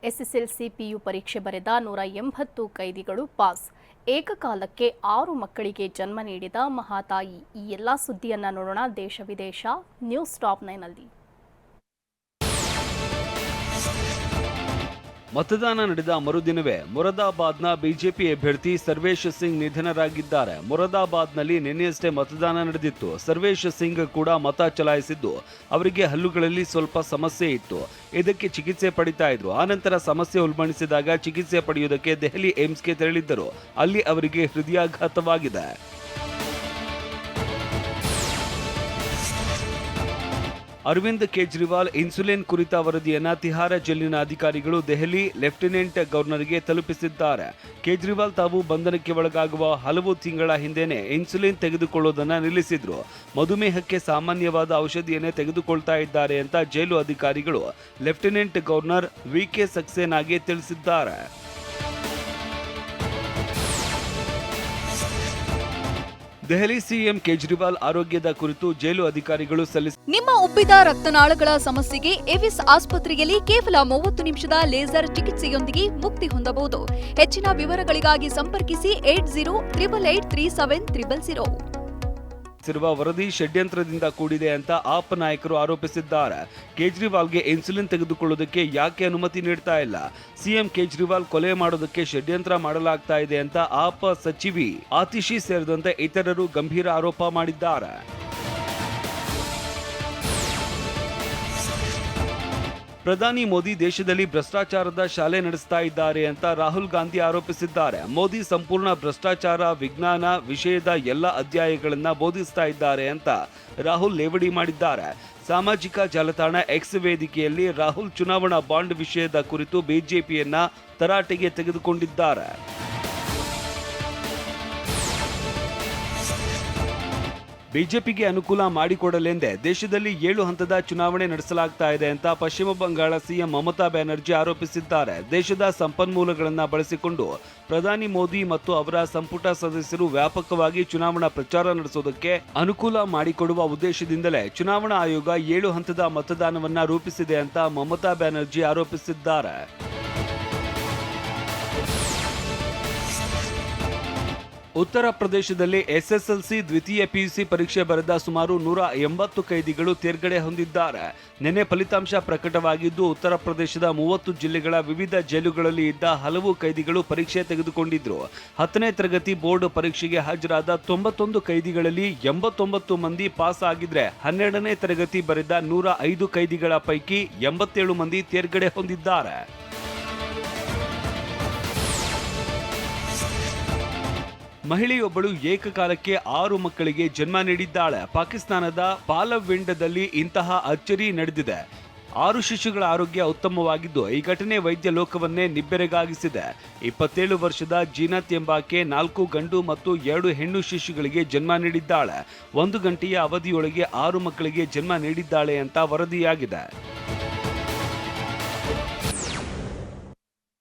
SSLC PU ಪರೀಕ್ಷೆ ಬರೆದ 180 ಕೈದಿಗಳು pass. ಏಕಕಾಲಕ್ಕೆ 6 ಮಕ್ಕಳಿಗೆ ಜನ್ಮ ನೀಡಿದ ಮಹಾತಾಯಿ. ಈ ಎಲ್ಲ ಸುದ್ದಿಯನ್ನ ನೋಡೋಣ ದೇಶ ವಿದೇಶ ನ್ಯೂಸ್ ಟಾಪ್ 9 ನಲ್ಲಿ. ಮತದಾನ ನಡೆದ ಮರುದಿನವೇ ಮೊರಾದಾಬಾದ್ನ ಬಿಜೆಪಿ ಅಭ್ಯರ್ಥಿ ಸರ್ವೇಶ್ ಸಿಂಗ್ ನಿಧನರಾಗಿದ್ದಾರೆ. ಮೊರಾದಾಬಾದ್ನಲ್ಲಿ ನಿನ್ನೆಯಷ್ಟೇ ಮತದಾನ ನಡೆದಿತ್ತು. ಸರ್ವೇಶ್ ಸಿಂಗ್ ಕೂಡ ಮತ ಚಲಾಯಿಸಿದ್ದು ಅವರಿಗೆ ಹಲ್ಲುಗಳಲ್ಲಿ ಸ್ವಲ್ಪ ಸಮಸ್ಯೆ ಇತ್ತು. ಇದಕ್ಕೆ ಚಿಕಿತ್ಸೆ ಪಡಿತಾ ಇದ್ರು. ಆನಂತರ ಸಮಸ್ಯೆ ಉಲ್ಬಣಿಸಿದಾಗ ಚಿಕಿತ್ಸೆ ಪಡೆಯುವುದಕ್ಕೆ ದೆಹಲಿ ಏಮ್ಸ್ಗೆ ತೆರಳಿದ್ದರು. ಅಲ್ಲಿ ಅವರಿಗೆ ಹೃದಯಾಘಾತವಾಗಿದೆ. ಅರವಿಂದ್ ಕೇಜ್ರಿವಾಲ್ ಇನ್ಸುಲಿನ್ ಕುರಿತ ವರದಿಯನ್ನ ತಿಹಾರ ಜೈಲಿನ ಅಧಿಕಾರಿಗಳು ದೆಹಲಿ ಲೆಫ್ಟಿನೆಂಟ್ ಗವರ್ನರ್ಗೆ ತಲುಪಿಸಿದ್ದಾರೆ. ಕೇಜ್ರಿವಾಲ್ ತಾವು ಬಂಧನಕ್ಕೆ ಒಳಗಾಗುವ ಹಲವು ತಿಂಗಳ ಹಿಂದೆನೆ ಇನ್ಸುಲಿನ್ ತೆಗೆದುಕೊಳ್ಳುವುದನ್ನು ನಿಲ್ಲಿಸಿದ್ರು. ಮಧುಮೇಹಕ್ಕೆ ಸಾಮಾನ್ಯವಾದ ಔಷಧಿಯನ್ನೇ ತೆಗೆದುಕೊಳ್ತಾ ಇದ್ದಾರೆ ಅಂತ ಜೈಲು ಅಧಿಕಾರಿಗಳು ಲೆಫ್ಟಿನೆಂಟ್ ಗವರ್ನರ್ ವಿಕೆ ಸಕ್ಸೇನಾಗೆ ತಿಳಿಸಿದ್ದಾರೆ. ದೆಹಲಿ ಸಿಎಂ ಕೇಜ್ರಿವಾಲ್ ಆರೋಗ್ಯದ ಕುರಿತು ಜೈಲು ಅಧಿಕಾರಿಗಳು ನಿಮ್ಮ ಉಬ್ಬಿದ ರಕ್ತನಾಳಗಳ ಸಮಸ್ಯೆಗೆ ಎವಿಸ್ ಆಸ್ಪತ್ರೆಯಲ್ಲಿ ಕೇವಲ 30 ನಿಮಿಷದ ಲೇಸರ್ ಚಿಕಿತ್ಸೆಯೊಂದಿಗೆ ಮುಕ್ತಿ ಹೊಂದಬಹುದು. ಹೆಚ್ಚಿನ ವಿವರಗಳಿಗಾಗಿ ಸಂಪರ್ಕಿಸಿ 8088837300. ವರದಿ ಷಡ್ಯಂತ್ರದಿಂದ ಕೂಡಿದೆ ಅಂತ ಆಪ್ ನಾಯಕರು ಆರೋಪಿಸಿದ್ದಾರೆ. ಕೇಜ್ರಿವಾಲ್ಗೆ ಇನ್ಸುಲಿನ್ ತೆಗೆದುಕೊಳ್ಳುವುದಕ್ಕೆ ಯಾಕೆ ಅನುಮತಿ ನೀಡ್ತಾ ಇಲ್ಲ? ಸಿಎಂ ಕೇಜ್ರಿವಾಲ್ ಕೊಲೆ ಮಾಡೋದಕ್ಕೆ ಷಡ್ಯಂತ್ರ ಮಾಡಲಾಗ್ತಾ ಇದೆ ಅಂತ ಆಪ್ ಸಚಿವಿ ಆತಿಶಿ ಸೇರಿದಂತೆ ಇತರರು ಗಂಭೀರ ಆರೋಪ ಮಾಡಿದ್ದಾರೆ. ಪ್ರಧಾನಿ ಮೋದಿ ದೇಶದಲ್ಲಿ ಭ್ರಷ್ಟಾಚಾರದ ಶಾಲೆ ನಡೆಸ್ತಾ ಇದ್ದಾರೆ ಅಂತ ರಾಹುಲ್ ಗಾಂಧಿ ಆರೋಪಿಸಿದ್ದಾರೆ. ಮೋದಿ ಸಂಪೂರ್ಣ ಭ್ರಷ್ಟಾಚಾರ ವಿಜ್ಞಾನ ವಿಷಯದ ಎಲ್ಲ ಅಧ್ಯಾಯಗಳನ್ನ ಬೋಧಿಸ್ತಾ ಇದ್ದಾರೆ ಅಂತ ರಾಹುಲ್ ಲೇವಡಿ ಮಾಡಿದ್ದಾರೆ. ಸಾಮಾಜಿಕ ಜಾಲತಾಣ ಎಕ್ಸ್ ವೇದಿಕೆಯಲ್ಲಿ ರಾಹುಲ್ ಚುನಾವಣಾ ಬಾಂಡ್ ವಿಷಯದ ಕುರಿತು ಬಿಜೆಪಿಯನ್ನ ತರಾಟೆಗೆ ತೆಗೆದುಕೊಂಡಿದ್ದಾರೆ. ಬಿಜೆಪಿಗೆ ಅನುಕೂಲ ಮಾಡಿಕೊಡಲೆಂದೇ ದೇಶದಲ್ಲಿ 7 ಹಂತದ ಚುನಾವಣೆ ನಡೆಸಲಾಗ್ತಾ ಇದೆ ಅಂತ ಪಶ್ಚಿಮ ಬಂಗಾಳ ಸಿಎಂ ಮಮತಾ ಬ್ಯಾನರ್ಜಿ ಆರೋಪಿಸಿದ್ದಾರೆ. ದೇಶದ ಸಂಪನ್ಮೂಲಗಳನ್ನು ಬಳಸಿಕೊಂಡು ಪ್ರಧಾನಿ ಮೋದಿ ಮತ್ತು ಅವರ ಸಂಪುಟ ಸದಸ್ಯರು ವ್ಯಾಪಕವಾಗಿ ಚುನಾವಣಾ ಪ್ರಚಾರ ನಡೆಸೋದಕ್ಕೆ ಅನುಕೂಲ ಮಾಡಿಕೊಡುವ ಉದ್ದೇಶದಿಂದಲೇ ಚುನಾವಣಾ ಆಯೋಗ 7 ಹಂತದ ಮತದಾನವನ್ನ ರೂಪಿಸಿದೆ ಅಂತ ಮಮತಾ ಬ್ಯಾನರ್ಜಿ ಆರೋಪಿಸಿದ್ದಾರೆ. ಉತ್ತರ ಪ್ರದೇಶದಲ್ಲಿ ಎಸ್ಎಸ್ಎಲ್ಸಿ ದ್ವಿತೀಯ ಪಿಯುಸಿ ಪರೀಕ್ಷೆ ಬರೆದ ಸುಮಾರು 180 ಕೈದಿಗಳು ತೇರ್ಗಡೆ ಹೊಂದಿದ್ದಾರೆ. ನಿನ್ನೆ ಫಲಿತಾಂಶ ಪ್ರಕಟವಾಗಿದ್ದು ಉತ್ತರ ಪ್ರದೇಶದ 30 ಜಿಲ್ಲೆಗಳ ವಿವಿಧ ಜೈಲುಗಳಲ್ಲಿ ಇದ್ದ ಹಲವು ಕೈದಿಗಳು ಪರೀಕ್ಷೆ ತೆಗೆದುಕೊಂಡಿದ್ರು. 10ನೇ ತರಗತಿ ಬೋರ್ಡ್ ಪರೀಕ್ಷೆಗೆ ಹಾಜರಾದ 91 ಕೈದಿಗಳಲ್ಲಿ 89 ಮಂದಿ ಪಾಸ್ ಆಗಿದ್ರೆ 12ನೇ ತರಗತಿ ಬರೆದ 105 ಕೈದಿಗಳ ಪೈಕಿ 87 ಮಂದಿ ತೇರ್ಗಡೆ ಹೊಂದಿದ್ದಾರೆ. ಮಹಿಳೆಯೊಬ್ಬಳು ಏಕಕಾಲಕ್ಕೆ 6 ಮಕ್ಕಳಿಗೆ ಜನ್ಮ ನೀಡಿದ್ದಾಳೆ. ಪಾಕಿಸ್ತಾನದ ಪಾಲವಿಂಡದಲ್ಲಿ ಇಂತಹ ಅಚ್ಚರಿ ನಡೆದಿದೆ. 6 ಶಿಶುಗಳ ಆರೋಗ್ಯ ಉತ್ತಮವಾಗಿದ್ದು ಈ ಘಟನೆ ವೈದ್ಯ ಲೋಕವನ್ನೇ ನಿಬ್ಬೆರಗಾಗಿಸಿದೆ. 27 ವರ್ಷದ ಜೀನತ್ ಎಂಬಾಕೆ 4 ಗಂಡು ಮತ್ತು 2 ಹೆಣ್ಣು ಶಿಶುಗಳಿಗೆ ಜನ್ಮ ನೀಡಿದ್ದಾಳೆ. 1 ಗಂಟೆಯ ಅವಧಿಯೊಳಗೆ 6 ಮಕ್ಕಳಿಗೆ ಜನ್ಮ ನೀಡಿದ್ದಾಳೆ ಅಂತ ವರದಿಯಾಗಿದೆ.